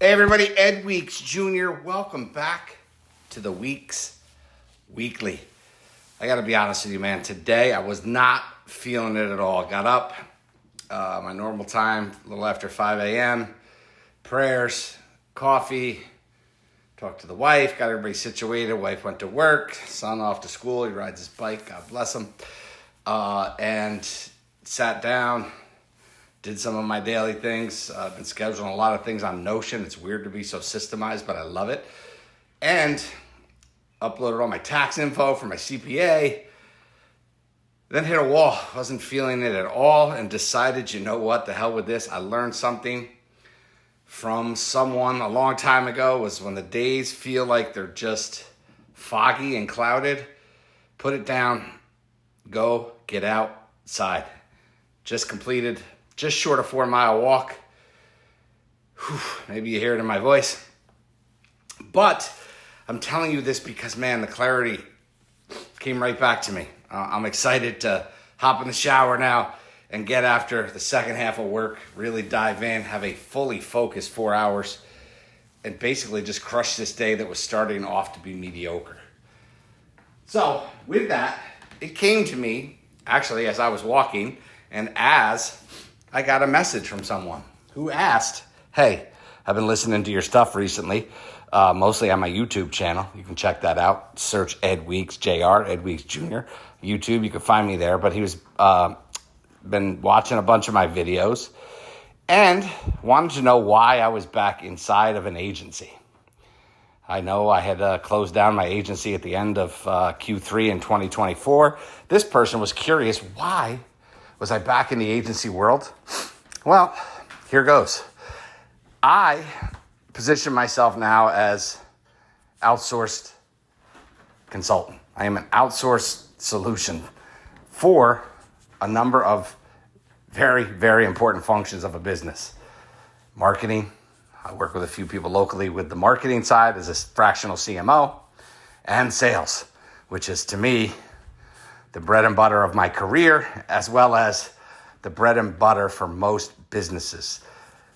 Hey everybody, Ed Weeks Jr. Welcome back to the Weeks Weekly. I gotta be honest with you, man. Today I was not feeling it at all. Got up, my normal time, a little after 5 a.m. Prayers, coffee, talked to the wife, got everybody situated. Wife went to work, son off to school. He rides his bike, God bless him. And sat down. Did some of my daily things. I've been scheduling a lot of things on Notion. It's weird to be so systemized, but I love it. And uploaded all my tax info for my CPA. Then hit a wall. Wasn't feeling it at all and decided, you know what, the hell with this. I learned something from someone a long time ago was when the days feel like they're just foggy and clouded, put it down, go get outside. Just completed just short of 4 mile walk. Whew, maybe you hear it in my voice. But I'm telling you this because, man, the clarity came right back to me. I'm excited to hop in the shower now and get after the second half of work, really dive in, have a fully focused 4 hours, and basically just crush this day that was starting off to be mediocre. So with that, it came to me, actually, as I was walking, and as I got a message from someone who asked, hey, I've been listening to your stuff recently, mostly on my YouTube channel. You can check that out. Search Ed Weeks Jr., Ed Weeks Jr. YouTube, you can find me there. But he was been watching a bunch of my videos and wanted to know why I was back inside of an agency. I know I had closed down my agency at the end of Q3 in 2024. This person was curious, why was I back in the agency world? Well, here goes. I position myself now as outsourced consultant. I am an outsourced solution for a number of very, very important functions of a business. Marketing. I work with a few people locally with the marketing side as a fractional CMO, and sales, which is to me the bread and butter of my career, as well as the bread and butter for most businesses.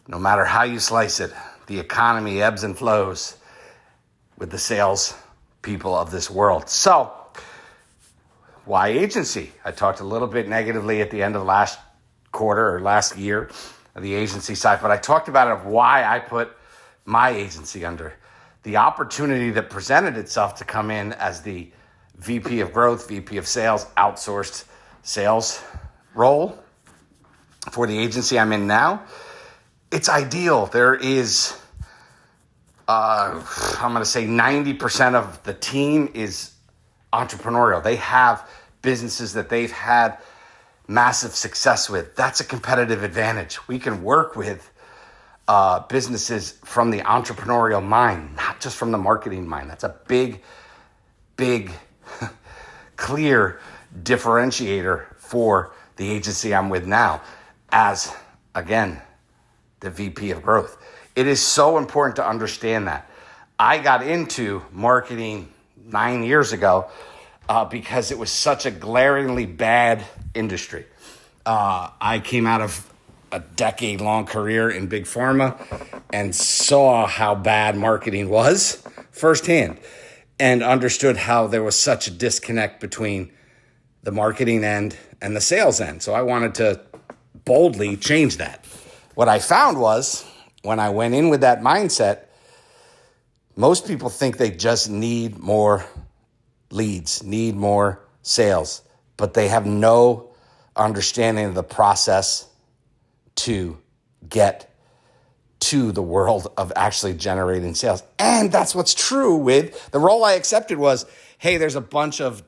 No matter how you slice it, the economy ebbs and flows with the sales people of this world. So, why agency? I talked a little bit negatively at the end of last quarter or last year of the agency side, but I talked about it of why I put my agency under. The opportunity that presented itself to come in as the VP of growth, VP of sales, outsourced sales role for the agency I'm in now. It's ideal. There is, I'm going to say 90% of the team is entrepreneurial. They have businesses that they've had massive success with. That's a competitive advantage. We can work with businesses from the entrepreneurial mind, not just from the marketing mind. That's a big clear differentiator for the agency I'm with now as, again, the VP of growth. It is so important to understand that. I got into marketing 9 years ago because it was such a glaringly bad industry. I came out of a decade-long career in big pharma and saw how bad marketing was firsthand, and understood how there was such a disconnect between the marketing end and the sales end. So I wanted to boldly change that. What I found was, when I went in with that mindset, most people think they just need more leads, need more sales, but they have no understanding of the process to get to the world of actually generating sales. And that's what's true with the role I accepted was, hey, there's a bunch of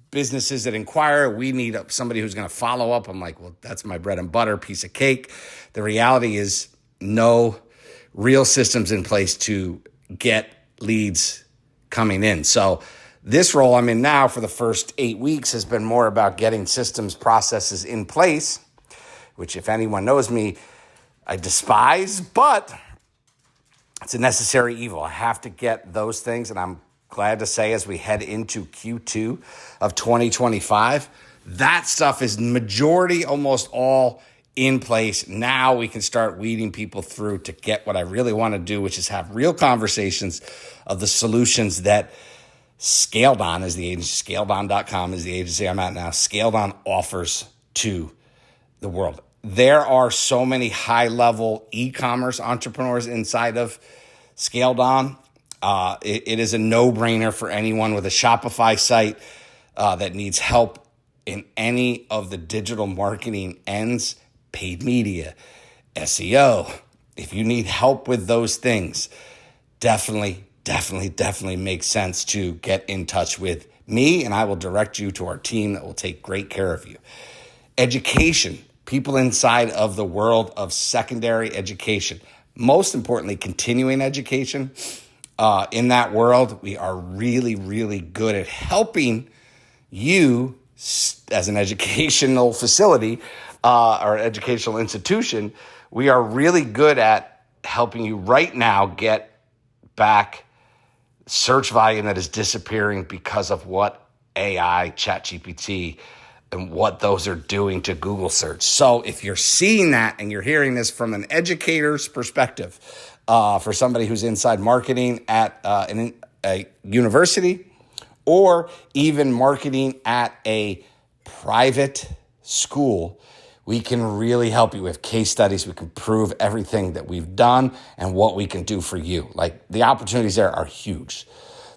businesses that inquire. We need somebody who's going to follow up. I'm like, well, that's my bread and butter piece of cake. The reality is no real systems in place to get leads coming in. So this role I'm in now for the first 8 weeks has been more about getting systems, processes in place, which if anyone knows me, I despise, but it's a necessary evil. I have to get those things, and I'm glad to say as we head into Q2 of 2025, that stuff is majority, almost all in place. Now we can start weeding people through to get what I really want to do, which is have real conversations of the solutions that ScaledOn is the agency, ScaledOn.com is the agency I'm at now. ScaledOn offers to the world. There are so many high-level e-commerce entrepreneurs inside of ScaledOn. It is a no-brainer for anyone with a Shopify site that needs help in any of the digital marketing ends, paid media, SEO. If you need help with those things, definitely makes sense to get in touch with me, and I will direct you to our team that will take great care of you. Education, people inside of the world of secondary education. Most importantly, continuing education. In that world, we are really good at helping you as an educational facility or educational institution. We are really good at helping you right now get back search volume that is disappearing because of what AI, ChatGPT, and what those are doing to Google search. So if you're seeing that and you're hearing this from an educator's perspective, for somebody who's inside marketing at a university or even marketing at a private school, we can really help you with case studies. We can prove everything that we've done and what we can do for you. Like, the opportunities there are huge.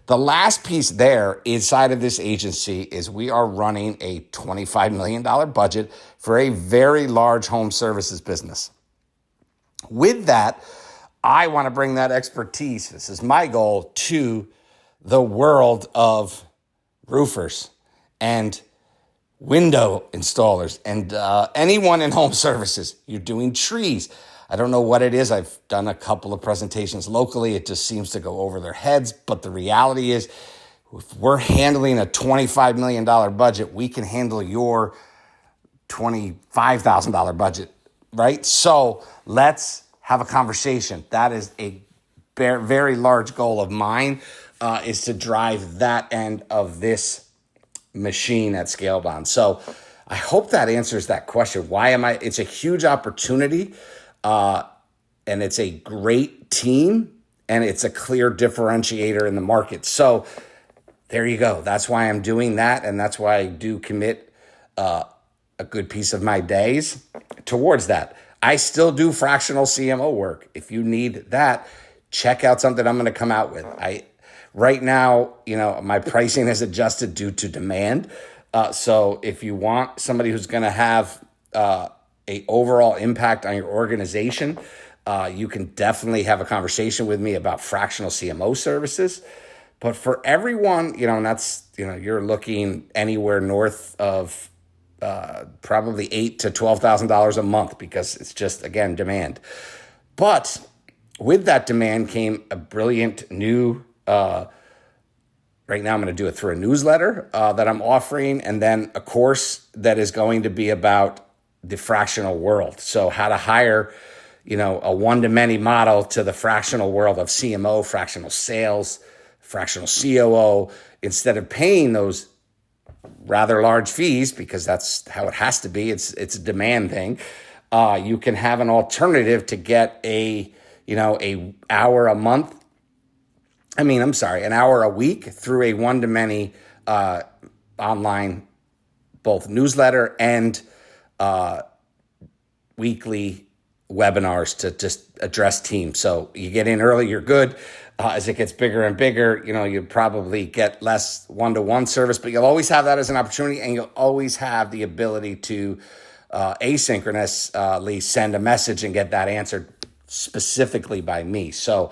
The last piece there inside of this agency is we are running a $25 million budget for a very large home services business. With that, I want to bring that expertise, this is my goal, to the world of roofers and window installers and anyone in home services. You're doing trees. I don't know what it is. I've done a couple of presentations locally. It just seems to go over their heads. But the reality is, if we're handling a $25 million budget, we can handle your $25,000 budget, right? So let's have a conversation. That is a very large goal of mine, is to drive that end of this machine at ScaledOn. So I hope that answers that question. Why am I? It's a huge opportunity, and it's a great team, and it's a clear differentiator in the market. So there you go. That's why I'm doing that, and that's why I do commit a good piece of my days towards that. I still do fractional CMO work. If you need that, check out something I'm going to come out with. Right now, my pricing has adjusted due to demand. So if you want somebody who's going to have a overall impact on your organization, you can definitely have a conversation with me about fractional CMO services. But for everyone, and that's, you're looking anywhere north of probably $8,000 to $12,000 a month, because it's just, again, demand. But with that demand came a brilliant new right now I'm going to do it through a newsletter that I'm offering, and then a course that is going to be about the fractional world. So how to hire, a one-to-many model to the fractional world of CMO, fractional sales, fractional COO, instead of paying those rather large fees, because that's how it has to be. It's a demand thing. You can have an alternative to get an hour a week through a one-to-many online, both newsletter and weekly webinars to just address teams. So you get in early, you're good. As it gets bigger and bigger, you probably get less one-to-one service, but you'll always have that as an opportunity, and you'll always have the ability to asynchronously send a message and get that answered specifically by me. So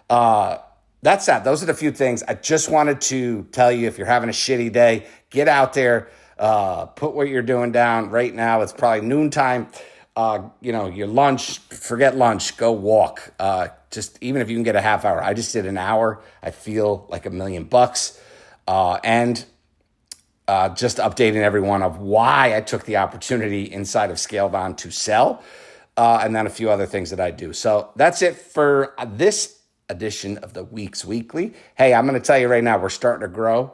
that's that. Those are the few things. I just wanted to tell you, if you're having a shitty day, get out there, put what you're doing down. Right now, it's probably noontime. Your lunch, forget lunch, go walk. Just even if you can get a half hour. I just did an hour. I feel like $1 million. And just updating everyone of why I took the opportunity inside of ScaledOn to sell, and then a few other things that I do. So that's it for this edition of the Weeks Weekly. Hey, I'm going to tell you right now, we're starting to grow.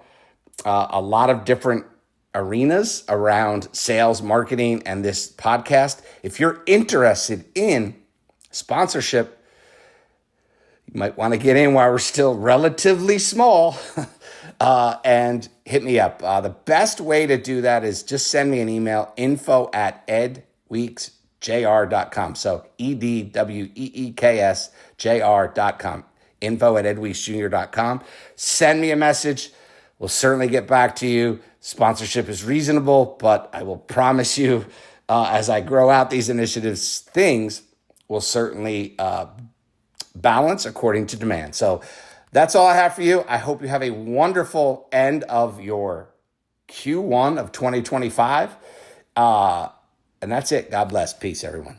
A lot of different arenas around sales, marketing, and this podcast. If you're interested in sponsorship, you might want to get in while we're still relatively small and hit me up. The best way to do that is just send me an email, info@edweeksjr.com. So EDWEEKSJR.com. info@edweeksjr.com. Send me a message. We'll certainly get back to you. Sponsorship is reasonable, but I will promise you, as I grow out these initiatives, things will certainly balance according to demand. So that's all I have for you. I hope you have a wonderful end of your Q1 of 2025. And that's it. God bless. Peace, everyone.